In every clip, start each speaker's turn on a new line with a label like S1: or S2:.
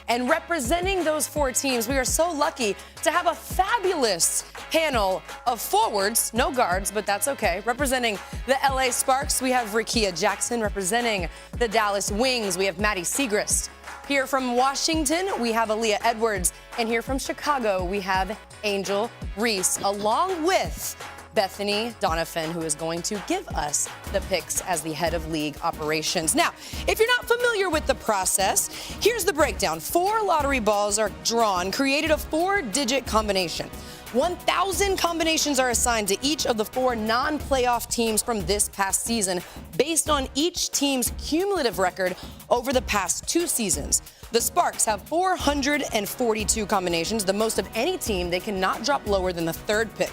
S1: And representing those 4 teams, we are so lucky to have a fabulous panel of forwards, no guards, but that's okay. Representing the LA Sparks, we have Rickea Jackson. Representing the Dallas Wings, we have Maddy Siegrist. Here from Washington, we have Aaliyah Edwards. And here from Chicago, we have Angel Reese, along with Bethany Donovan, who is going to give us the picks as the head of league operations. Now, if you're not familiar with the process, here's the breakdown. 4 lottery balls are drawn, created a 4-digit combination. 1,000 combinations are assigned to each of the 4 non-playoff teams from this past season based on each team's cumulative record over the past 2 seasons. The Sparks have 442 combinations, the most of any team. They cannot drop lower than the 3rd pick.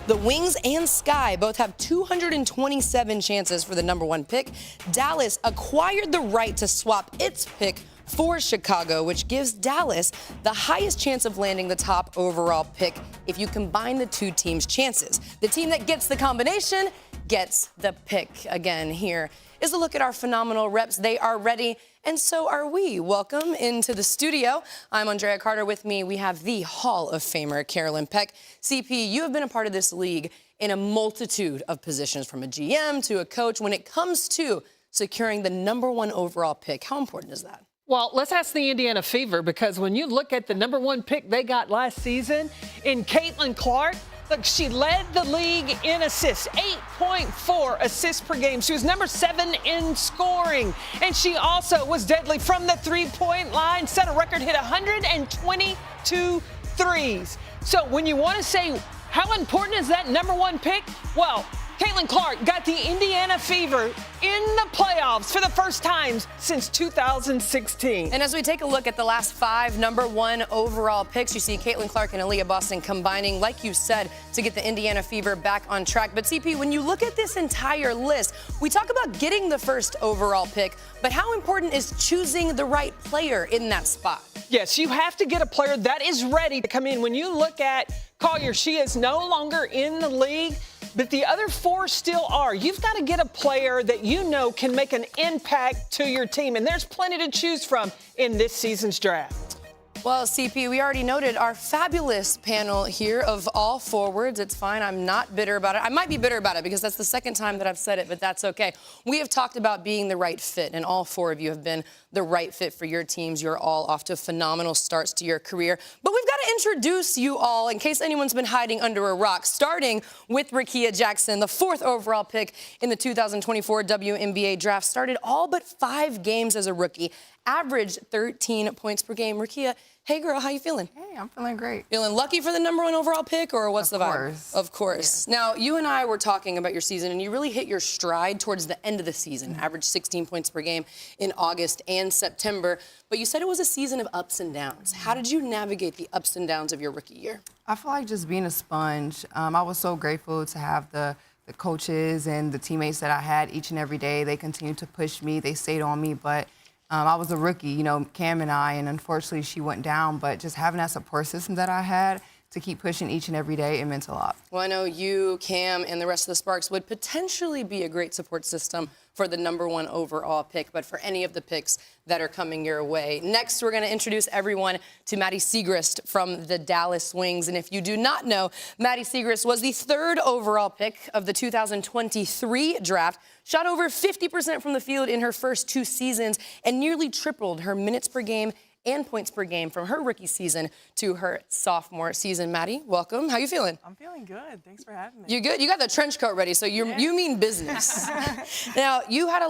S1: The Wings and Sky both have 227 chances for the #1 pick. Dallas acquired the right to swap its pick for Chicago, which gives Dallas the highest chance of landing the top overall pick if you combine the 2 teams' chances. The team that gets the combination gets the pick. Again, here is a look at our phenomenal reps. They are ready, and so are we. Welcome into the studio. I'm Andrea Carter. With me, we have the Hall of Famer, Carolyn Peck. CP, you have been a part of this league in a multitude of positions, from a GM to a coach. When it comes to securing the #1 overall pick, how important is that?
S2: Well, let's ask the Indiana Fever, because when you look at the #1 pick they got last season in Caitlin Clark, look, she led the league in assists, 8.4 assists per game. She was #7 in scoring, and she also was deadly from the three-point line, set a record, hit 122 threes. So when you want to say how important is that #1 pick, well, Caitlin Clark got the Indiana Fever in the playoffs for the first time since 2016.
S1: And as we take a look at the last 5 #1 overall picks, you see Caitlin Clark and Aaliyah Boston combining, like you said, to get the Indiana Fever back on track. But CP, when you look at this entire list, we talk about getting the first overall pick, but how important is choosing the right player in that spot?
S2: Yes, you have to get a player that is ready to come in. When you look at Collier, she is no longer in the league, but the other 4 still are. You've got to get a player that you know can make an impact to your team, and there's plenty to choose from in this season's draft.
S1: Well, CP, we already noted our fabulous panel here of all forwards. It's fine. I'm not bitter about it. I might be bitter about it because that's the 2nd time that I've said it, but that's okay. We have talked about being the right fit, and all 4 of you have been the right fit for your teams. You're all off to phenomenal starts to your career. But we've got to introduce you all, in case anyone's been hiding under a rock, starting with Rickea Jackson, the 4th overall pick in the 2024 WNBA draft. Started all but 5 games as a rookie, averaged 13 points per game. Rickea, hey girl, how you feeling?
S3: Hey, I'm feeling great.
S1: Feeling lucky for the #1 overall pick, or what's the vibe? Of course.
S3: Yeah.
S1: Now, you and I were talking about your season, and you really hit your stride towards the end of the season. Averaged 16 points per game in August and September. But you said it was a season of ups and downs. How did you navigate the ups and downs of your rookie year?
S3: I feel like just being a sponge. I was so grateful to have the coaches and the teammates that I had each and every day. They continued to push me. They stayed on me, but I was a rookie, you know, Cam and I, and unfortunately she went down, but just having that support system that I had to keep pushing each and every day, it meant a lot.
S1: Well, I know you, Cam, and the rest of the Sparks would potentially be a great support system for the #1 overall pick, but for any of the picks that are coming your way. Next, we're going to introduce everyone to Maddy Siegrist from the Dallas Wings. And if you do not know, Maddy Siegrist was the 3rd overall pick of the 2023 draft, shot over 50% from the field in her first 2 seasons, and nearly tripled her minutes per game and points per game from her rookie season to her sophomore season. Maddy, welcome. How you feeling?
S4: I'm feeling good. Thanks for having me.
S1: You good? You got the trench coat ready, so you mean business. Now, you have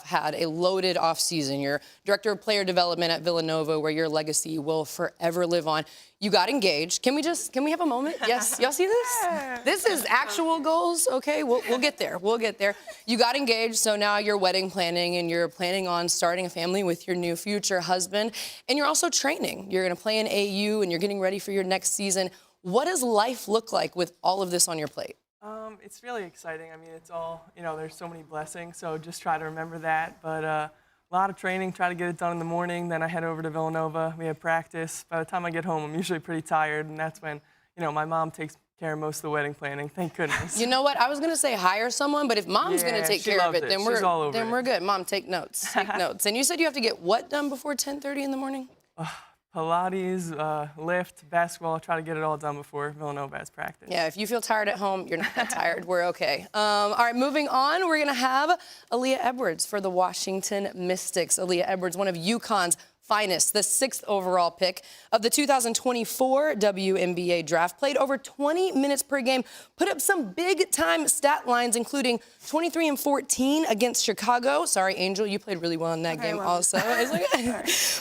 S1: had a loaded offseason. You're director of player development at Villanova, where your legacy will forever live on. You got engaged. Can we have a moment? Yes. Y'all see this?
S4: Yeah.
S1: This is actual goals. Okay, we'll get there. We'll get there. You got engaged, so now you're wedding planning, and you're planning on starting a family with your new future husband. And you're also training. You're going to play in AU, and you're getting ready for your next season. What does life look like with all of this on your plate?
S4: It's really exciting. I mean, it's all, you know, there's so many blessings, so just try to remember that. But a lot of training, try to get it done in the morning. Then I head over to Villanova. We have practice. By the time I get home, I'm usually pretty tired, and that's when, you know, my mom takes care of most of the wedding planning. Thank goodness.
S1: You know what? I was going to say hire someone, but if mom's going to take
S4: she
S1: care of
S4: loved
S1: it, then
S4: She's all over
S1: we're
S4: it.
S1: good. Mom, take notes. Take notes. And you said you have to get what done before 10:30 in the morning?
S4: Pilates, lift, basketball. Try to get it all done before Villanova has practice.
S1: Yeah, if you feel tired at home, you're not that tired. We're okay. All right, moving on, we're going to have Aaliyah Edwards for the Washington Mystics. Aaliyah Edwards, one of UConn's finest, the 6th overall pick of the 2024 WNBA draft, played over 20 minutes per game, put up some big-time stat lines, including 23 and 14 against Chicago. Sorry, Angel, you played really well in that game also.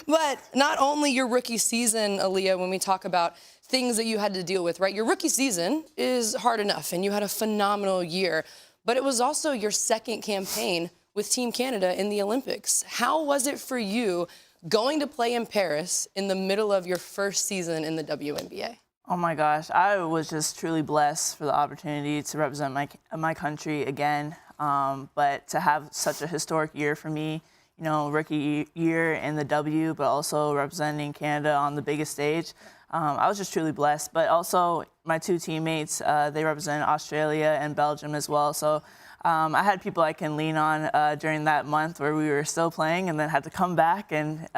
S1: But not only your rookie season, Aaliyah, when we talk about things that you had to deal with, right? Your rookie season is hard enough, and you had a phenomenal year, but it was also your second campaign with Team Canada in the Olympics. How was it for you going to play in Paris in the middle of your first season in the WNBA?
S5: Oh my gosh, I was just truly blessed for the opportunity to represent my country again. But to have such a historic year for me, you know, rookie year in the W, but also representing Canada on the biggest stage, I was just truly blessed. But also my two teammates, they represented Australia and Belgium as well. So I had people I can lean on during that month where we were still playing and then had to come back and,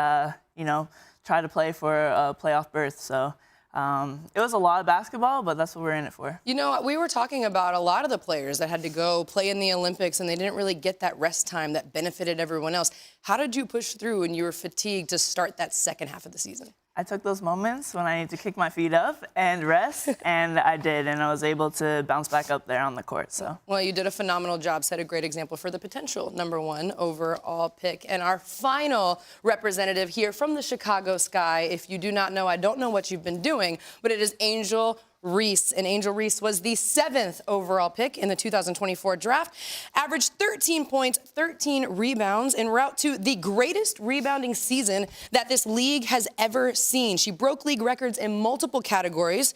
S5: you know, try to play for a playoff berth. So it was a lot of basketball, but that's what we're in it for.
S1: You know, we were talking about a lot of the players that had to go play in the Olympics and they didn't really get that rest time that benefited everyone else. How did you push through when you were fatigued to start that second half of the season?
S5: I took those moments when I need to kick my feet up and rest, and I did, and I was able to bounce back up there on the court. So.
S1: Well, you did a phenomenal job, set a great example for the potential #1 overall pick. And our final representative here from the Chicago Sky, if you do not know, I don't know what you've been doing, but it is Angel Reese. And Angel Reese was the 7th overall pick in the 2024 draft, averaged 13 points, 13 rebounds, en route to the greatest rebounding season that this league has ever seen. She broke league records in multiple categories.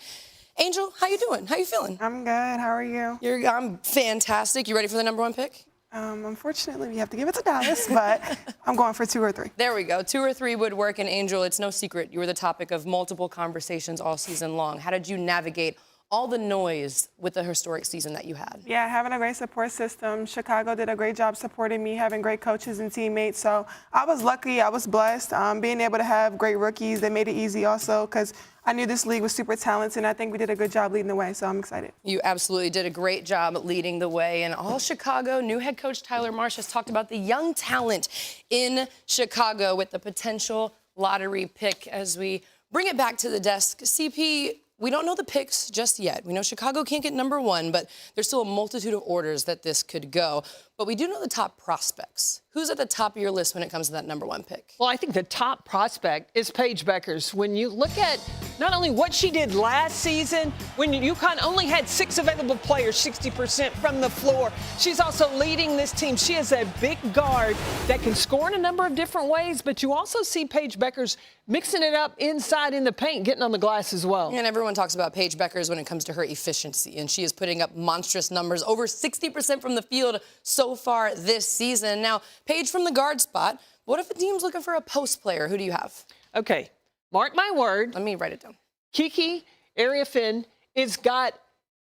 S1: Angel, how you doing? How you feeling?
S6: I'm good. How are you?
S1: I'm fantastic. You ready for the #1 pick?
S6: Unfortunately, we have to give it to Dallas, but I'm going for 2 or 3.
S1: There we go. 2 or 3 would work. And Angel, it's no secret you were the topic of multiple conversations all season long. How did you navigate all the noise with the historic season that you had?
S6: Yeah, having a great support system. Chicago did a great job supporting me, having great coaches and teammates. So I was lucky. I was blessed. Being able to have great rookies, they made it easy also because I knew this league was super talented, and I think we did a good job leading the way, so I'm excited.
S1: You absolutely did a great job leading the way. And all Chicago, new head coach Tyler Marsh has talked about the young talent in Chicago with the potential lottery pick. As we bring it back to the desk, CP, we don't know the picks just yet. We know Chicago can't get #1, but there's still a multitude of orders that this could go. But we do know the top prospects. Who's at the top of your list when it comes to that #1 pick?
S2: Well, I think the top prospect is Paige Bueckers. When you look at not only what she did last season, when UConn only had 6 available players, 60% from the floor, she's also leading this team. She is a big guard that can score in a number of different ways, but you also see Paige Bueckers mixing it up inside in the paint, getting on the glass as well.
S1: And everyone talks about Paige Bueckers when it comes to her efficiency, and she is putting up monstrous numbers, over 60% from the field so far this season. Now, Paige from the guard spot, what if a team's looking for a post player? Who do you have?
S2: Okay, mark my word.
S1: Let me write it down.
S2: Kiki Ariafin has got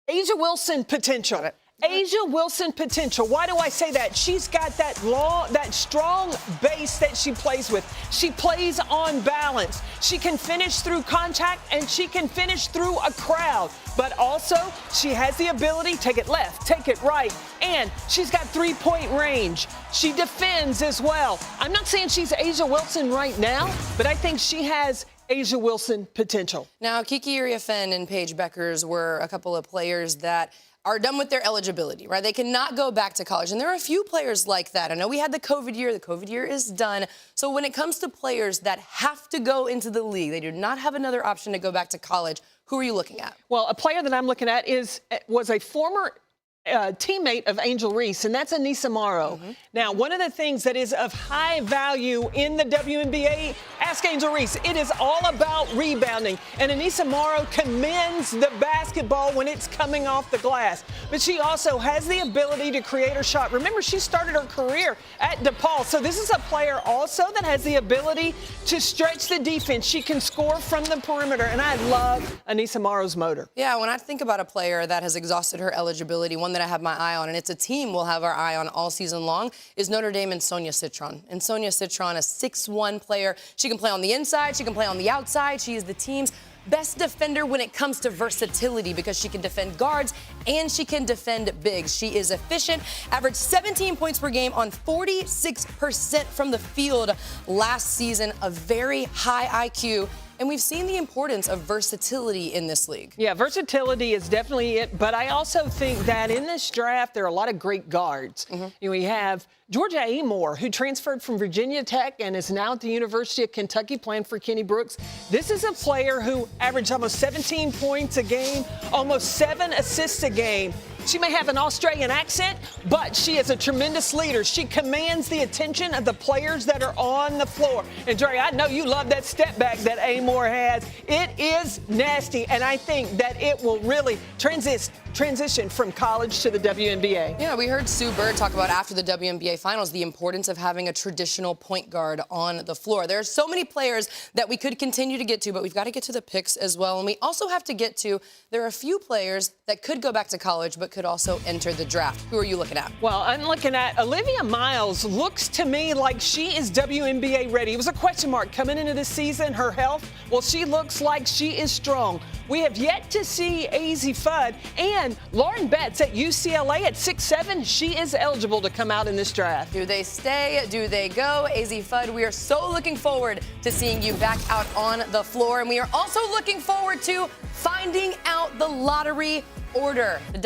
S2: Asia Wilson potential.
S1: Got it.
S2: Asia Wilson potential. Why do I say that? She's got that strong base that she plays with. She plays on balance. She can finish through contact and she can finish through a crowd. But also, she has the ability, take it left, take it right, and she's got 3-point range. She defends as well. I'm not saying she's Asia Wilson right now, but I think she has Asia Wilson potential.
S1: Now, Kiki Ariafin and Paige Bueckers were a couple of players that are done with their eligibility, right? They cannot go back to college. And there are a few players like that. I know we had the COVID year. The COVID year is done. So when it comes to players that have to go into the league, they do not have another option to go back to college, who are you looking at?
S2: Well, a player that I'm looking at was a former teammate of Angel Reese, and that's Anissa Morrow. Now, one of the things that is of high value in the WNBA, ask Angel Reese, it is all about rebounding. And Anissa Morrow commends the basketball when it's coming off the glass. But she also has the ability to create her shot. Remember, she started her career at DePaul. So this is a player also that has the ability to stretch the defense. She can score from the perimeter, and I love Anissa Morrow's motor.
S1: Yeah, when I think about a player that has exhausted her eligibility, one that I have my eye on, and it's a team we'll have our eye on all season long, is Notre Dame and Sonia Citron. And Sonia Citron, a 6'1" player. She can play on the inside, she can play on the outside. She is the team's best defender when it comes to versatility because she can defend guards and she can defend bigs. She is efficient, averaged 17 points per game on 46% from the field last season, a very high IQ. And we've seen the importance of versatility in this league.
S2: Yeah, versatility is definitely it. But I also think that in this draft, there are a lot of great guards. You know, we have Georgia Amore, who transferred from Virginia Tech and is now at the University of Kentucky playing for Kenny Brooks. This is a player who averaged almost 17 points a game, almost 7 assists a game. She may have an Australian accent, but she is a tremendous leader. She commands the attention of the players that are on the floor. And, Dre, I know you love that step back that Amore has. It is nasty, and I think that it will really transition from college to the WNBA.
S1: Yeah, we heard Sue Bird talk about after the WNBA Finals the importance of having a traditional point guard on the floor. There are so many players that we could continue to get to, but we've got to get to the picks as well. And we also have to get to, there are a few players that could go back to college but could also enter the draft. Who are you looking at?
S2: Well, I'm looking at Olivia Miles. Looks to me like she is WNBA ready. It was a question mark coming into the season, her health. Well, she looks like she is strong. We have yet to see AZ Fudd and Lauren Betts at UCLA at 6'7". She is eligible to come out in this draft.
S1: Do they stay? Do they go? AZ Fudd, we are so looking forward to seeing you back out on the floor. And we are also looking forward to finding out the lottery order.